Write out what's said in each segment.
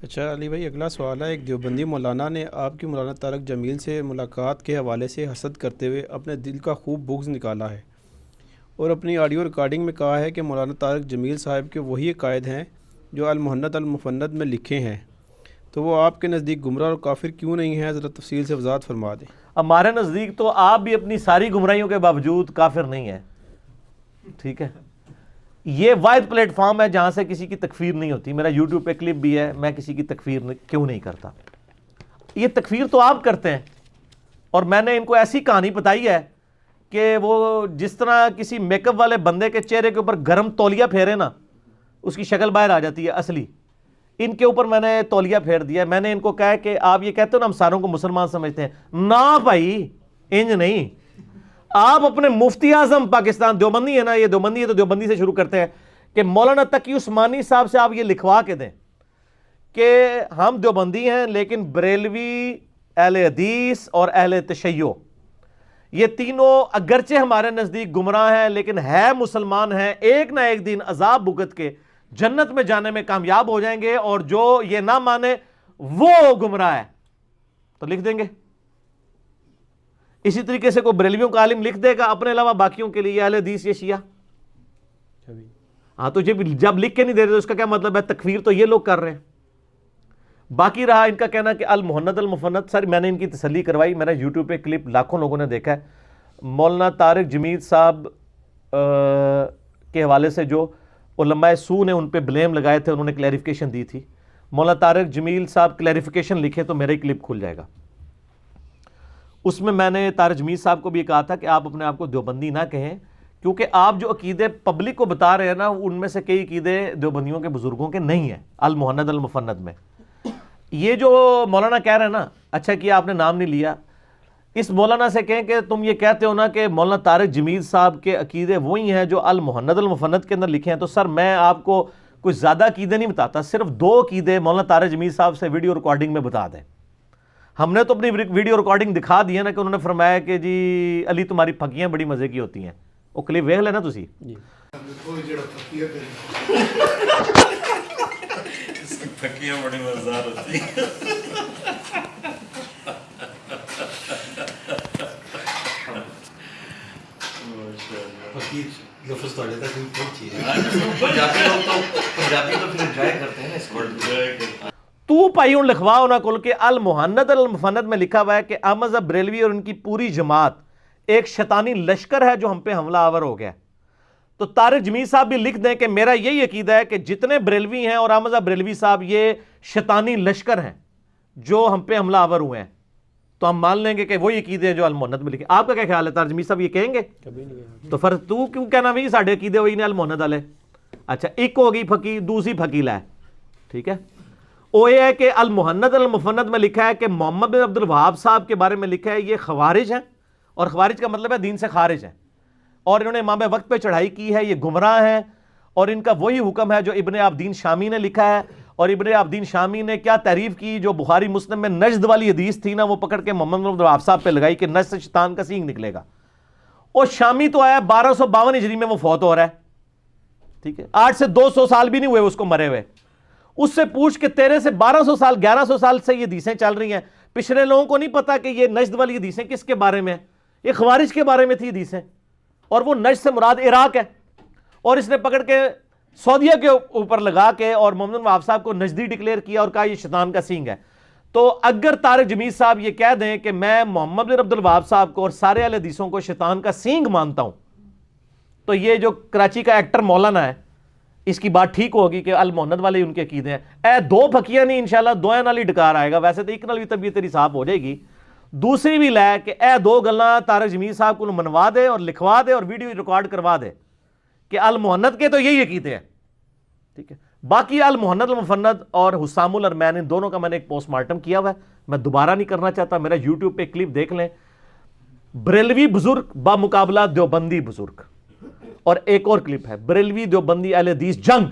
اچھا علی بھائی، اگلا سوال ہے۔ ایک دیوبندی مولانا نے آپ کی مولانا طارق جمیل سے ملاقات کے حوالے سے حسد کرتے ہوئے اپنے دل کا خوب بغض نکالا ہے، اور اپنی آڈیو ریکارڈنگ میں کہا ہے کہ مولانا طارق جمیل صاحب کے وہی عقائد ہیں جو المحند المفند میں لکھے ہیں، تو وہ آپ کے نزدیک گمراہ اور کافر کیوں نہیں ہیں؟ ذرا تفصیل سے وضاحت فرما دیں۔ ہمارے نزدیک تو آپ بھی اپنی ساری گمراہیوں کے باوجود کافر نہیں ہیں، ٹھیک ہے؟ یہ واحد پلیٹ فارم ہے جہاں سے کسی کی تکفیر نہیں ہوتی۔ میرا یوٹیوب پہ کلپ بھی ہے، میں کسی کی تکفیر کیوں نہیں کرتا۔ یہ تکفیر تو آپ کرتے ہیں، اور میں نے ان کو ایسی کہانی بتائی ہے کہ وہ جس طرح کسی میک اپ والے بندے کے چہرے کے اوپر گرم تولیہ پھیرے نا، اس کی شکل باہر آ جاتی ہے اصلی۔ ان کے اوپر میں نے تولیہ پھیر دیا۔ میں نے ان کو کہا کہ آپ یہ کہتے ہو نا ہم ساروں کو مسلمان سمجھتے ہیں، نہ بھائی انج نہیں۔ آپ اپنے مفتی اعظم پاکستان، دیوبندی ہے نا، یہ دیوبندی ہے تو دیوبندی سے شروع کرتے ہیں، کہ مولانا تقی عثمانی صاحب سے آپ یہ لکھوا کے دیں کہ ہم دیوبندی ہیں لیکن بریلوی، اہل حدیث اور اہل تشیع یہ تینوں اگرچہ ہمارے نزدیک گمراہ ہیں لیکن ہے مسلمان ہیں، ایک نہ ایک دن عذاب بھگت کے جنت میں جانے میں کامیاب ہو جائیں گے، اور جو یہ نہ مانے وہ گمراہ ہے۔ تو لکھ دیں گے۔ اسی طریقے سے کوئی بریلویوں کا عالم لکھ دے گا اپنے علاوہ باقیوں کے لیے اہل حدیث یہ شیعہ۔ ہاں تو جب لکھ کے نہیں دے رہے تو اس کا کیا مطلب ہے؟ تکفیر تو یہ لوگ کر رہے ہیں۔ باقی رہا ان کا کہنا کہ المحند المفند، سر میں نے ان کی تسلی کروائی، میرا یوٹیوب پہ کلپ لاکھوں لوگوں نے دیکھا ہے۔ مولانا طارق جمیل صاحب کے حوالے سے جو علماء سو نے ان پہ بلیم لگائے تھے، انہوں نے کلیریفیکیشن دی تھی۔ مولانا طارق جمیل صاحب کلیریفیکیشن لکھے تو میرا ہی کلپ کھل جائے گا۔ اس میں نے طارق جمیل صاحب کو بھی کہا تھا کہ آپ اپنے آپ کو دیوبندی نہ کہیں، کیونکہ آپ جو عقیدے پبلک کو بتا رہے ہیں نا، ان میں سے کئی عقیدے دیوبندیوں کے بزرگوں کے نہیں ہیں المحند المفند میں۔ یہ جو مولانا کہہ رہے ہیں نا، اچھا کیا آپ نے نام نہیں لیا، اس مولانا سے کہیں کہ تم یہ کہتے ہو نا کہ مولانا طارق جمیل صاحب کے عقیدے وہی ہیں جو المحند المفند کے اندر لکھے ہیں، تو سر میں آپ کو کچھ زیادہ عقیدے نہیں بتاتا، صرف 2 عقیدے مولانا طارق جمیل صاحب سے ویڈیو ریکارڈنگ میں بتا دیں۔ ہم نے تو اپنی ویڈیو ریکارڈنگ دکھا دی ہے نا، کہ انہوں نے فرمایا کہ جی علی تمہاری پھکیاں بڑی مزے کی ہوتی ہیں، وہ کلپ ویکھ لینا تسی۔ پھکیاں بڑی مزدار ہوتی ہیں۔ لفظ توڑے تک پہنچی ہے، پنجابی لوگ تو پنجابی تو پھر انجوائے کرتے ہیں نا اس کو۔ تو پائی ان لکھوا ہونا کل کے المحند المفند میں لکھا ہوا ہے کہ احمد بریلوی اور ان کی پوری جماعت ایک شیطانی لشکر ہے جو ہم پہ حملہ آور ہو گیا۔ تو طارق جمیل صاحب بھی لکھ دیں کہ میرا یہی عقیدہ ہے کہ جتنے بریلوی ہیں اور احمد بریلوی صاحب یہ شیطانی لشکر ہیں جو ہم پہ حملہ آور ہوئے ہیں، تو ہم مان لیں گے کہ وہی عقیدے ہیں جو المحند میں لکھے۔ آپ کا کیا خیال ہے؟ طارق جمیل صاحب یہ کہیں گے؟ کبھی نہیں۔ تو پھر تو کیوں کہنا بھی ساڑھے عقیدے وہی نے المحند والے؟ اچھا ایک ہوگی پھکی، دوسری پھکی لائے، ٹھیک ہے۔ وہ یہ ہے کہ المحند المفند میں لکھا ہے کہ محمد بن عبد الوہاب صاحب کے بارے میں لکھا ہے یہ خوارج ہیں، اور خوارج کا مطلب ہے دین سے خارج ہیں، اور انہوں نے امام وقت پہ چڑھائی کی ہے، یہ گمراہ ہیں، اور ان کا وہی حکم ہے جو ابن عابدین شامی نے لکھا ہے۔ اور ابن عابدین شامی نے کیا تعریف کی، جو بخاری مسلم میں نجد والی حدیث تھی نا، وہ پکڑ کے محمد بن عبد الوہاب صاحب پہ لگائی کہ نجد سے شیطان کا سینگ نکلے گا۔ اور شامی تو آیا 1252 ہجری میں وہ فوت ہو رہا ہے، ٹھیک ہے، 8 سے 200 سال بھی نہیں ہوئے اس کو مرے ہوئے۔ اس سے پوچھ کہ تیرے سے 1200 سال 1100 سال سے یہ حدیثیں چل رہی ہیں، پچھلے لوگوں کو نہیں پتا کہ یہ نجد والی حدیثیں کس کے بارے میں ہیں، یہ خوارج کے بارے میں تھی حدیثیں، اور وہ نجد سے مراد عراق ہے، اور اس نے پکڑ کے سعودیہ کے اوپر لگا کے اور محمد بن وہاب صاحب کو نجدی ڈکلیئر کیا اور کہا یہ شیطان کا سینگ ہے۔ تو اگر طارق جمیل صاحب یہ کہہ دیں کہ میں محمد بن عبد الوہاب صاحب کو اور سارے اہل حدیثوں کو شیطان کا سینگ مانتا ہوں، تو یہ جو کراچی کا ایکٹر مولانا ہے اس کی بات ٹھیک ہوگی کہ المحند والے ان کے عقیدے ہیں۔ اے 2 پھکیاں نہیں انشاءاللہ دوئے نال ہی ڈکار آئے گا، ویسے تو ایک نال بھی طبیعت تیری صاف ہو جائے گی۔ دوسری بھی لے کہ اے 2 گلاں طارق جمیل صاحب کو منوا دے اور لکھوا دے اور ویڈیو ریکارڈ کروا دے کہ المحند کے تو یہی عقیدے ہیں، ٹھیک ہے۔ باقی المحند المفند اور حسام الارمین، ان دونوں کا میں نے ایک پوسٹ مارٹم کیا ہوا ہے، میں دوبارہ نہیں کرنا چاہتا، میرا یوٹیوب پہ کلپ دیکھ لیں۔ بریلوی بزرگ بمقابلہ دیوبندی بزرگ، اور ایک اور کلپ ہے بریلوی دیوبندی اہل حدیث جنگ،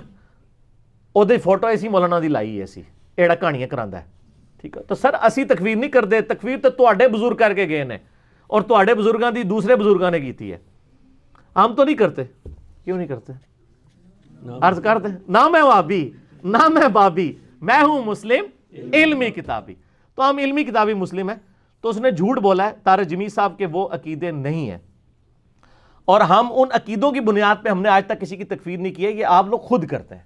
او دے فوٹو ایسی مولانا دی لائی ہے، ایسی ایڑا کہانیاں کراندا ہے، ٹھیک ہے۔ تو سر اسی تکفیر نہیں کردے، تکفیر تو تواڈے بزرگ کر کے گئے نے، اور تواڈے بزرگاں دی دوسرے بزرگاں نے کیتی ہے، ہم تو نہیں کرتے۔ کیوں نہیں کرتے؟ عرض کرتے نہ میں وہابی نہ میں بابی میں ہوں مسلم علمی کتابی. تو ہم علمی کتابی مسلم ہیں. تو اس نے جھوٹ بولا ہے طارق جمیل صاحب کے وہ عقیدے نہیں ہیں, اور ہم ان عقیدوں کی بنیاد پہ ہم نے آج تک کسی کی تکفیر نہیں کی ہے, یہ آپ لوگ خود کرتے ہیں.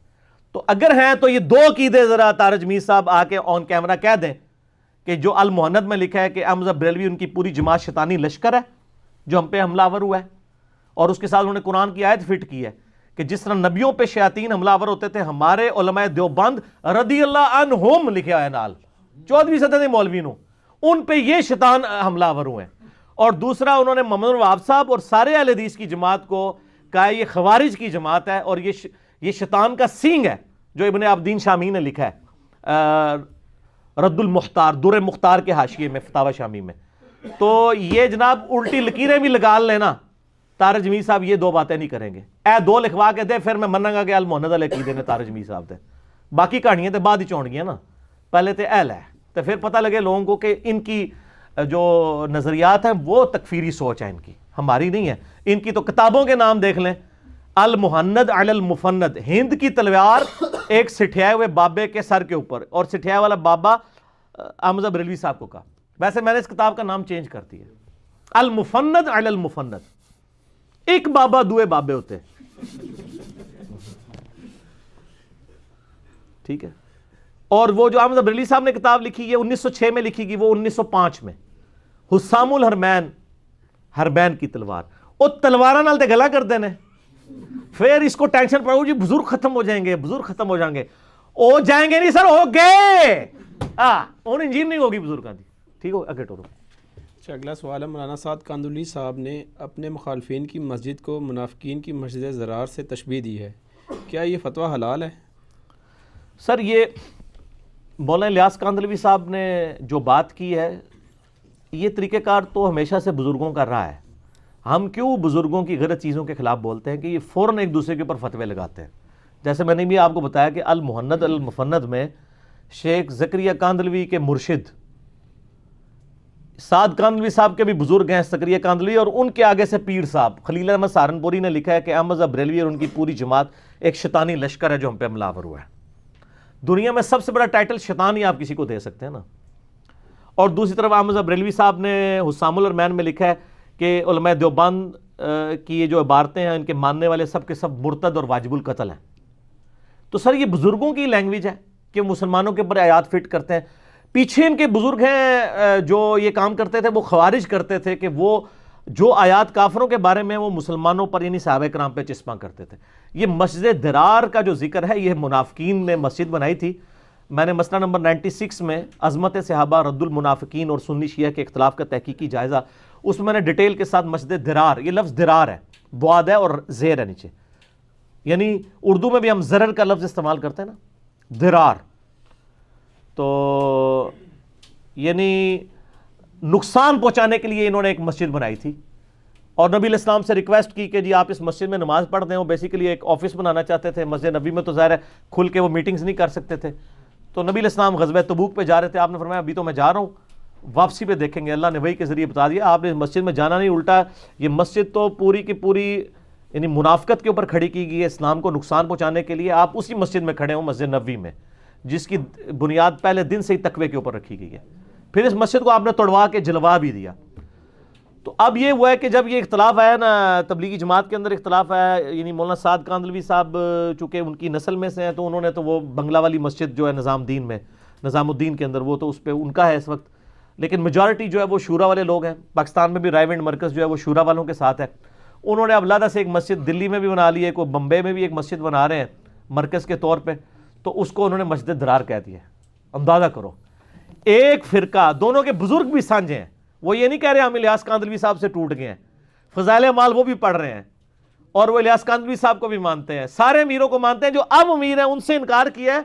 تو اگر ہیں تو یہ 2 عقیدے ذرا طارق جمیل صاحب آ کے آن کیمرہ کہہ دیں کہ جو المحند میں لکھا ہے کہ احمد بریلوی ان کی پوری جماعت شیطانی لشکر ہے جو ہم پہ حملہ آور ہوا ہے, اور اس کے ساتھ انہوں نے قرآن کی آیت فٹ کی ہے کہ جس طرح نبیوں پہ شیاطین حملہ آور ہوتے تھے, ہمارے علماء دیوبند رضی اللہ عنہم لکھا ہے نال 14ویں صدی مولویوں ان پہ یہ شیطان حملہ آور ہوئے ہیں. اور دوسرا انہوں نے محمد الوہاب صاحب اور سارے اہل حدیث کی جماعت کو کہا یہ خوارج کی جماعت ہے اور یہ شیطان کا سینگ ہے, جو ابن عابدین شامی نے لکھا ہے رد المختار در مختار کے حاشیے میں فتاوی شامی میں. تو یہ جناب الٹی لکیریں بھی لگا لینا, طارق جمیل صاحب یہ 2 باتیں نہیں کریں گے. 2 لکھوا کے دے پھر میں منوں گا کہ المحند والے عقیدے نے طارق جمیل صاحب دے. باقی کہانیاں تے بعد ہی چون گیا نا, پہلے تے اہل ہے تو پھر پتہ لگے لوگوں کو کہ ان کی جو نظریات ہیں وہ تکفیری سوچ ہے ان کی, ہماری نہیں ہے. ان کی تو کتابوں کے نام دیکھ لیں, المحند علی المفند, ہند کی تلوار ایک سٹھیائے ہوئے بابے کے سر کے اوپر, اور سٹھیائے والا بابا احمد بریلوی صاحب کو کہا. ویسے میں نے اس کتاب کا نام چینج کر دیا, المفند علی المفند. ایک بابا دوئے بابے ہوتے, ٹھیک ہے. اور وہ جو احمد بریلوی صاحب نے کتاب لکھی ہے 1906 میں لکھی گئی, وہ 1905 میں, حسام الحرمین, حربین کی تلوار. وہ تلوارہ نال تے گلا کر دینے, پھر اس کو ٹینشن پڑو جی بزرگ ختم ہو جائیں گے, بزرگ ختم ہو جائیں گے. او جائیں گے نہیں سر, ہو گئے. ان انجین نہیں ہوگی بزرگاں دی. ٹھیک ہو, اگے ٹورو. اگلا سوال ہے, مولانا سعد کاندھولی صاحب نے اپنے مخالفین کی مسجد کو منافقین کی مسجد زرار سے تشبیہ دی ہے, کیا یہ فتویٰ حلال ہے؟ سر یہ مولانا الیاس کاندھلوی صاحب نے جو بات کی ہے, یہ طریقہ کار تو ہمیشہ سے بزرگوں کا رہا ہے. ہم کیوں بزرگوں کی غلط چیزوں کے خلاف بولتے ہیں کہ یہ فوراً ایک دوسرے کے اوپر فتوے لگاتے ہیں. جیسے میں نے بھی آپ کو بتایا کہ المحند المفند میں شیخ زکریا کاندھلوی کے مرشد سعد کاندھلوی صاحب کے بھی بزرگ ہیں زکریا کاندھلوی, اور ان کے آگے سے پیر صاحب خلیل احمد سہارنپوری نے لکھا ہے کہ احمد بریلوی اور ان کی پوری جماعت ایک شیطانی لشکر ہے جو ہم پہ حملہ آور ہوا ہے. دنیا میں سب سے بڑا ٹائٹل شیطان ہی آپ کسی کو دے سکتے ہیں نا. اور دوسری طرف احمد بریلوی صاحب نے حسام الحرمین میں لکھا ہے کہ علماء دیوبند کی یہ جو عبارتیں ہیں ان کے ماننے والے سب کے سب مرتد اور واجب القتل ہیں. تو سر یہ بزرگوں کی لینگویج ہے کہ مسلمانوں کے اوپر آیات فٹ کرتے ہیں. پیچھے ان کے بزرگ ہیں جو یہ کام کرتے تھے, وہ خوارج کرتے تھے کہ وہ جو آیات کافروں کے بارے میں وہ مسلمانوں پر یعنی صحابہ کرام پہ چسپاں کرتے تھے. یہ مسجد درار کا جو ذکر ہے یہ منافقین نے مسجد بنائی تھی. میں نے مسئلہ نمبر 96 میں عظمت صحابہ رد المنافقین اور سنی شیعہ کے اختلاف کا تحقیقی جائزہ, اس میں نے ڈیٹیل کے ساتھ مسجد درار, یہ لفظ درار ہے, بعد ہے اور زیر ہے نیچے, یعنی اردو میں بھی ہم زرر کا لفظ استعمال کرتے ہیں نا, درار. تو یعنی نقصان پہنچانے کے لیے انہوں نے ایک مسجد بنائی تھی, اور نبی علیہ السلام سے ریکویسٹ کی کہ جی آپ اس مسجد میں نماز پڑھ دیں. وہ بیسیکلی ایک آفس بنانا چاہتے تھے. مسجد نبی میں تو ظاہر ہے کھل کے وہ میٹنگز نہیں کر سکتے تھے. تو نبی علیہ السلام غزوہ تبوک پہ جا رہے تھے, آپ نے فرمایا ابھی تو میں جا رہا ہوں, واپسی پہ دیکھیں گے. اللہ نے وحی کے ذریعے بتا دیا آپ نے اس مسجد میں جانا نہیں, الٹا یہ مسجد تو پوری کی پوری یعنی منافقت کے اوپر کھڑی کی گئی ہے, اسلام کو نقصان پہنچانے کے لیے. آپ اسی مسجد میں کھڑے ہوں, مسجد نبوی میں, جس کی بنیاد پہلے دن سے ہی تقوی کے اوپر رکھی گئی ہے. پھر اس مسجد کو آپ نے توڑوا کے جلوا بھی دیا. تو اب یہ ہوا ہے کہ جب یہ اختلاف آیا نا, تبلیغی جماعت کے اندر اختلاف آیا, یعنی مولانا سعد کاندھلوی صاحب چونکہ ان کی نسل میں سے ہیں تو انہوں نے تو وہ بنگلہ والی مسجد جو ہے نظام الدین کے اندر, وہ تو اس پہ ان کا ہے اس وقت. لیکن میجارٹی جو ہے وہ شورا والے لوگ ہیں. پاکستان میں بھی رائے ونڈ مرکز جو ہے وہ شورا والوں کے ساتھ ہے. انہوں نے اب علیحدہ سے ایک مسجد دلی میں بھی بنا لی ہے, کوئی بمبے میں بھی ایک مسجد بنا رہے ہیں مرکز کے طور پہ, تو اس کو انہوں نے مسجد درار کہہ دیا. اندازہ کرو, ایک فرقہ, دونوں کے بزرگ بھی سانجھے ہیں. وہ یہ نہیں کہہ رہے ہم الیاس کاندھلوی صاحب سے ٹوٹ گئے ہیں, فضائل اعمال وہ بھی پڑھ رہے ہیں اور وہ الیاس کاندھلوی صاحب کو بھی مانتے ہیں, سارے امیروں کو مانتے ہیں. جو اب امیر ہیں ان سے انکار کیا ہے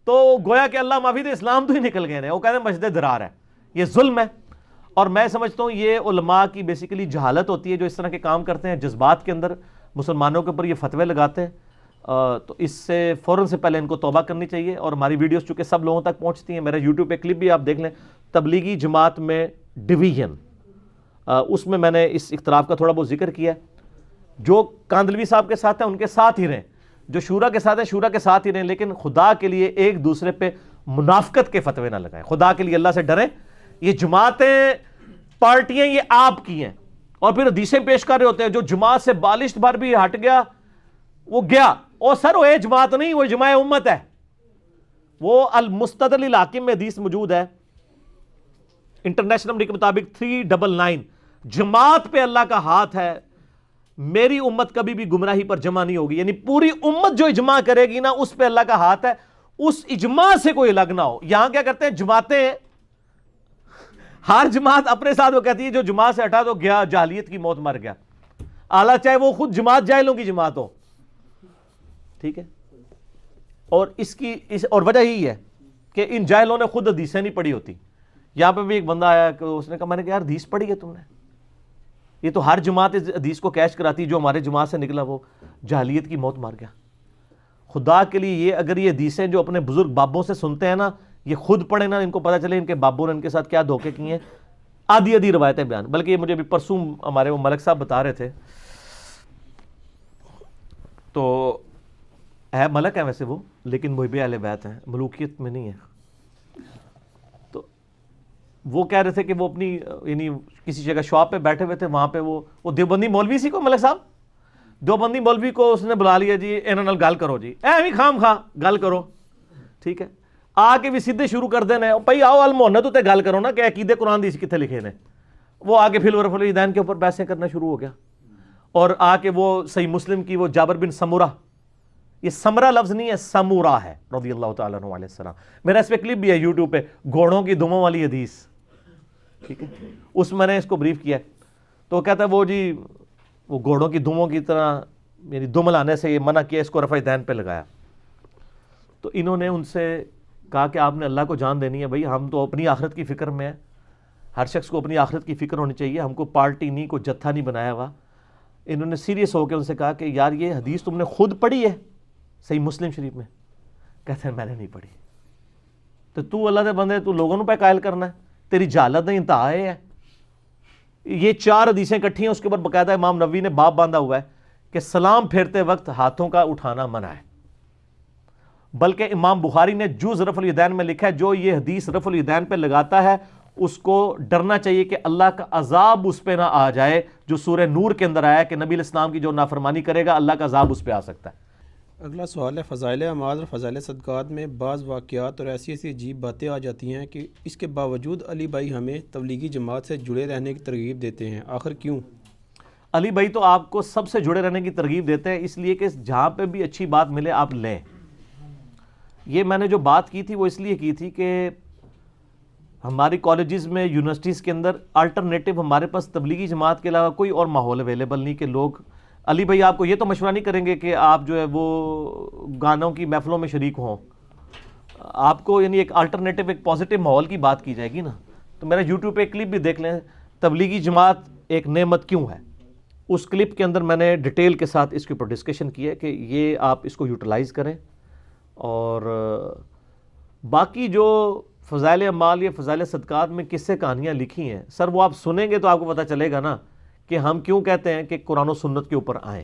تو گویا کہ اللہ معافی دے اسلام تو ہی نکل گئے ہیں. وہ کہتے ہیں مسجد درار ہے. یہ ظلم ہے, اور میں سمجھتا ہوں یہ علماء کی بیسیکلی جہالت ہوتی ہے جو اس طرح کے کام کرتے ہیں, جذبات کے اندر مسلمانوں کے اوپر یہ فتوے لگاتے ہیں. تو اس سے فوراً سے پہلے ان کو توبہ کرنی چاہیے. اور ہماری ویڈیوز چونکہ سب لوگوں تک پہنچتی ہیں, میرا یوٹیوب پہ کلپ بھی آپ دیکھ لیں, تبلیغی جماعت میں ڈویژن, اس میں نے اس اختلاف کا تھوڑا بہت ذکر کیا ہے. جو کاندھلوی صاحب کے ساتھ ہیں ان کے ساتھ ہی رہیں, جو شورا کے ساتھ ہیں شورا کے ساتھ ہی رہیں، لیکن خدا کے لیے ایک دوسرے پہ منافقت کے فتوے نہ لگائیں. خدا کے لیے اللہ سے ڈریں. یہ جماعتیں پارٹیاں یہ آپ کی ہیں، اور پھر حدیثیں پیش کر رہے ہوتے ہیں جو جماعت سے بالشت بھر بھی ہٹ گیا وہ گیا. اور سر وہ جماعت نہیں، وہ اجماع امت ہے. وہ المستدل الحاکم میں حدیث موجود ہے انٹرنیشنل نمبر کے مطابق 399. جماعت پہ اللہ کا ہاتھ ہے، میری امت کبھی بھی گمراہی پر جمع نہیں ہوگی. یعنی پوری امت جو اجماع کرے گی نا اس پہ اللہ کا ہاتھ ہے، اس اجماع سے کوئی الگ نہ ہو. یہاں کیا کرتے ہیں جماعتیں، ہر جماعت اپنے ساتھ وہ کہتی ہے جو جماعت سے ہٹا تو گیا، جاہلیت کی موت مر گیا. اعلیٰ چاہے وہ خود جماعت جاہلوں کی جماعت ہو. ٹھیک ہے. اور اور وجہ یہی ہے کہ ان جاہلوں نے خود حدیثیں نہیں پڑھی ہوتی. یہاں پہ بھی ایک بندہ آیا کہ اس نے کہا میں نے کہا یار حدیث پڑھی ہے تم نے؟ یہ تو ہر جماعت اس حدیث کو کیش کراتی، جو ہمارے جماعت سے نکلا وہ جاہلیت کی موت مر گیا. خدا کے لیے یہ اگر یہ حدیثیں جو اپنے بزرگ بابوں سے سنتے ہیں نا، یہ خود پڑھیں نا، ان کو پتہ چلے ان کے بابوں نے ان کے ساتھ کیا دھوکے کیے ہیں. آدھی روایتیں بیان. بلکہ یہ مجھے بھی پرسوں ہمارے وہ ملک صاحب بتا رہے تھے، تو ہے ملک ہے ویسے وہ، لیکن محب اہل بیت ہیں، ملوکیت میں نہیں ہے. تو وہ کہہ رہے تھے کہ وہ اپنی یعنی کسی جگہ شاپ پہ بیٹھے ہوئے تھے، وہاں پہ وہ دیوبندی مولوی سی کو، ملک صاحب دیوبندی مولوی کو اس نے بلا لیا جی انہوں نے گل کرو جی، بھی خام خواہ گل کرو. ٹھیک ہے. آ کے بھی سیدھے شروع کر دینا بھائی آؤ المحنت تے گل کرو نا کہ عقیدے قرآن دی کتنے لکھے نے. وہ آ کے فی الورف الدین کے اوپر بحثیں کرنا شروع ہو گیا. اور آ کے وہ صحیح مسلم کی وہ جابر بن سمورہ، یہ سمرہ لفظ نہیں ہے سمورہ ہے، رضی اللہ تعالیٰ عنہ علیہ السلام. میرا اس پہ کلپ بھی ہے یوٹیوب پہ، گھوڑوں کی دموں والی حدیث. ٹھیک ہے. اس میں نے اس کو بریف کیا ہے. تو وہ کہتا ہے وہ جی وہ گھوڑوں کی دموں کی طرح یعنی دم لانے سے یہ منع کیا، اس کو رفع دین پہ لگایا. تو انہوں نے ان سے کہا کہ آپ نے اللہ کو جان دینی ہے بھائی، ہم تو اپنی آخرت کی فکر میں ہیں. ہر شخص کو اپنی آخرت کی فکر ہونی چاہیے، ہم کو پارٹی نہیں، کو جتھا نہیں بنایا ہوا. انہوں نے سیریس ہو کے ان سے کہا کہ یار یہ حدیث تم نے خود پڑھی ہے صحیح مسلم شریف میں؟ کہتے ہیں میں نے نہیں پڑھی. تو اللہ دے بندے تو لوگوں پہ قائل کرنا ہے، تیری جہالت نہیں انتہا ہے. یہ 4 حدیثیں اکٹھی ہیں، اس کے اوپر باقاعدہ امام نووی نے باب باندھا ہوا ہے کہ سلام پھیرتے وقت ہاتھوں کا اٹھانا منع ہے. بلکہ امام بخاری نے جوز رفع الیدین میں لکھا ہے جو یہ حدیث رفع الیدین پہ لگاتا ہے اس کو ڈرنا چاہیے کہ اللہ کا عذاب اس پہ نہ آ جائے، جو سورہ نور کے اندر آیا ہے کہ نبی علیہ السلام کی جو نافرمانی کرے گا اللہ کا عذاب اس پہ آ سکتا ہے. اگلا سوال ہے، فضائل اعمال اور فضائل صدقات میں بعض واقعات اور ایسی عجیب باتیں آ جاتی ہیں کہ اس کے باوجود علی بھائی ہمیں تبلیغی جماعت سے جڑے رہنے کی ترغیب دیتے ہیں، آخر کیوں؟ علی بھائی تو آپ کو سب سے جڑے رہنے کی ترغیب دیتے ہیں اس لیے کہ جہاں پہ بھی اچھی بات ملے آپ لیں. یہ میں نے جو بات کی تھی وہ اس لیے کی تھی کہ ہماری کالجز میں یونیورسٹیز کے اندر الٹرنیٹو ہمارے پاس تبلیغی جماعت کے علاوہ کوئی اور ماحول اویلیبل نہیں کہ لوگ، علی بھائی آپ کو یہ تو مشورہ نہیں کریں گے کہ آپ جو ہے وہ گانوں کی محفلوں میں شریک ہوں. آپ کو یعنی ایک الٹرنیٹو ایک پازیٹیو ماحول کی بات کی جائے گی نا. تو میرا یوٹیوب پہ ایک کلپ بھی دیکھ لیں، تبلیغی جماعت ایک نعمت کیوں ہے. اس کلپ کے اندر میں نے ڈیٹیل کے ساتھ اس کے اوپر ڈسکشن کی ہے کہ یہ آپ اس کو یوٹیلائز کریں. اور باقی جو فضائل اعمال یا فضائل صدقات میں کس سے کہانیاں لکھی ہیں سر وہ آپ سنیں گے تو آپ کو پتہ چلے گا نا کہ ہم کیوں کہتے ہیں کہ قرآن و سنت کے اوپر آئیں.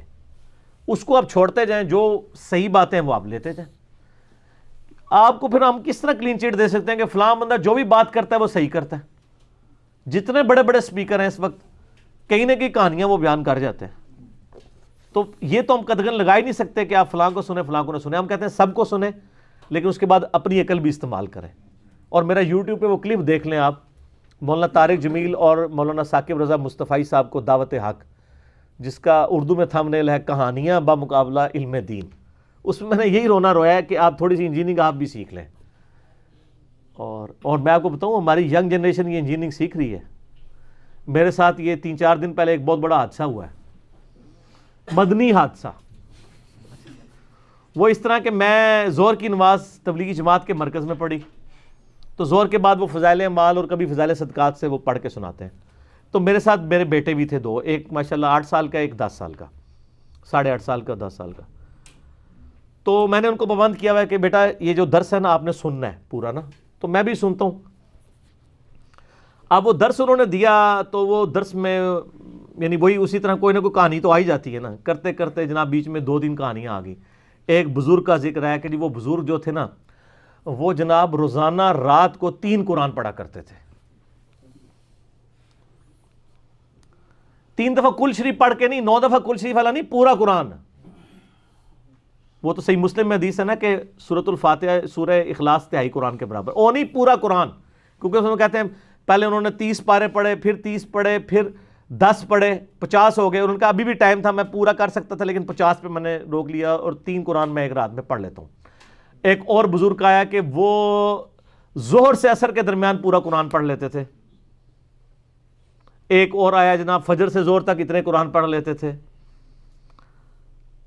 اس کو آپ چھوڑتے جائیں، جو صحیح باتیں ہیں وہ آپ لیتے جائیں. آپ کو پھر ہم کس طرح کلین چٹ دے سکتے ہیں کہ فلاں بندہ جو بھی بات کرتا ہے وہ صحیح کرتا ہے؟ جتنے بڑے بڑے سپیکر ہیں اس وقت کہیں نہ کہیں کہانیاں وہ بیان کر جاتے ہیں. تو یہ تو ہم قدغن لگا ہی نہیں سکتے کہ آپ فلاں کو سنیں فلاں کو نہ سنیں. ہم کہتے ہیں سب کو سنیں لیکن اس کے بعد اپنی عقل بھی استعمال کریں. اور میرا یوٹیوب پہ وہ کلپ دیکھ لیں آپ، مولانا طارق جمیل اور مولانا ثاقب رضا مصطفی صاحب کو دعوت حق، جس کا اردو میں تھم نیل ہے کہانیاں بمقابلہ علم دین. اس میں نے یہی رونا رویا ہے کہ آپ تھوڑی سی انجینئرنگ آپ بھی سیکھ لیں. اور میں آپ کو بتاؤں ہماری ینگ جنریشن یہ انجینئرنگ سیکھ رہی ہے. میرے ساتھ یہ 3-4 دن پہلے ایک بہت بڑا حادثہ ہوا ہے، مدنی حادثہ. وہ اس طرح کہ میں ظہر کی نماز تبلیغی جماعت کے مرکز میں پڑھی، تو ظہر کے بعد وہ فضائل اعمال اور کبھی فضائل صدقات سے وہ پڑھ کے سناتے ہیں. تو میرے ساتھ میرے بیٹے بھی تھے 2، ایک ماشاءاللہ 8 سال کا، ایک 10 سال کا، 8.5 سال کا 10 سال کا. تو میں نے ان کو پابند کیا ہوا ہے کہ بیٹا یہ جو درس ہے نا آپ نے سننا ہے پورا نا. تو میں بھی سنتا ہوں. اب وہ درس انہوں نے دیا تو وہ درس میں یعنی وہی اسی طرح کوئی نہ کوئی کہانی تو آ ہی جاتی ہے نا. کرتے کرتے جناب بیچ میں 2-3 کہانیاں آ گئی. ایک بزرگ کا ذکر ہے کہ وہ بزرگ جو تھے نا وہ جناب روزانہ رات کو 3 قرآن پڑھا کرتے تھے، 3 دفعہ کل شریف پڑھ کے نہیں، 9 دفعہ کل شریف والا نہیں، پورا قرآن. وہ تو صحیح مسلم میں حدیث ہے نا کہ سورۃ الفاتحہ سورہ اخلاص 3 قرآن کے برابر، وہ نہیں پورا قرآن، کیونکہ اس میں کہتے ہیں پہلے انہوں نے 30 پارے پڑھے، پھر 30 پڑھے، پھر 10 پڑھے، 50 ہو گئے. اور ان کا ابھی بھی ٹائم تھا، میں پورا کر سکتا تھا لیکن 50 پہ میں نے روک لیا، اور 3 قرآن میں ایک رات میں پڑھ لیتا ہوں. ایک اور بزرگ آیا کہ وہ ظہر سے عصر کے درمیان پورا قرآن پڑھ لیتے تھے. ایک اور آیا جناب فجر سے زور تک اتنے قرآن پڑھ لیتے تھے.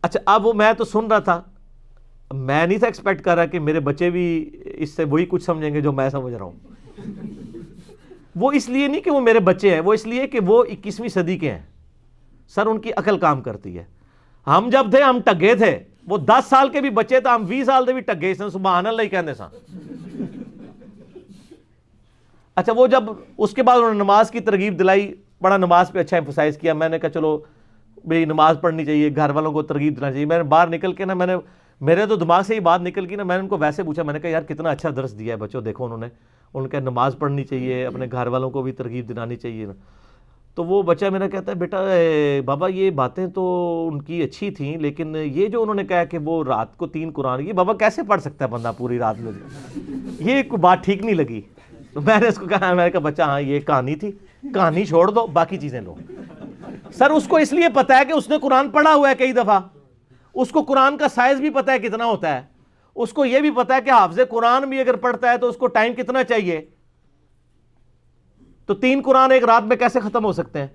اچھا اب وہ میں تو سن رہا تھا، میں نہیں تھا ایکسپیکٹ کر رہا کہ میرے بچے بھی اس سے وہی کچھ سمجھیں گے جو میں سمجھ رہا ہوں. وہ اس لیے نہیں کہ وہ میرے بچے ہیں، وہ اس لیے کہ وہ 21ویں صدی کے ہیں سر، ان کی عقل کام کرتی ہے. ہم جب تھے ہم ٹگے تھے، وہ 10 سال کے بھی بچے تھے، ہم 20 سال دے بھی ٹگے سن، سبحان اللہ ہی کہندے سن. اچھا وہ جب اس کے بعد انہوں نے نماز کی ترغیب دلائی، بڑا نماز پہ اچھا ایمفسائز کیا. میں نے کہا چلو بھئی نماز پڑھنی چاہیے، گھر والوں کو ترغیب دینا چاہیے. میں نے باہر نکل کے نا میرے تو دماغ سے یہ بات نکل گئی نا، میں نے ان کو ویسے پوچھا، میں نے کہا یار کتنا اچھا درس دیا ہے بچوں، دیکھو انہوں نے کہا نماز پڑھنی چاہیے، اپنے گھر والوں کو بھی ترغیب دلانی چاہیے. تو وہ بچہ میرا کہتا ہے بیٹا بابا یہ باتیں تو ان کی اچھی تھیں، لیکن یہ جو انہوں نے کہا کہ وہ رات کو 3 قرآن، یہ بابا کیسے پڑھ سکتا ہے بندہ پوری رات میں؟ یہ کوئی بات ٹھیک نہیں لگی. تو میں نے اس کو کہا، میں نے کہا بچہ ہاں یہ کہانی تھی، کہانی چھوڑ دو، باقی چیزیں لو. سر اس کو اس لیے پتا ہے کہ اس نے قرآن پڑھا ہوا ہے کئی دفعہ، اس کو قرآن کا سائز بھی پتا ہے کتنا ہوتا ہے، اس کو یہ بھی پتا ہے کہ حافظ قرآن بھی اگر پڑھتا ہے تو اس کو ٹائم کتنا چاہیے. تو 3 قرآن ایک رات میں کیسے ختم ہو سکتے ہیں؟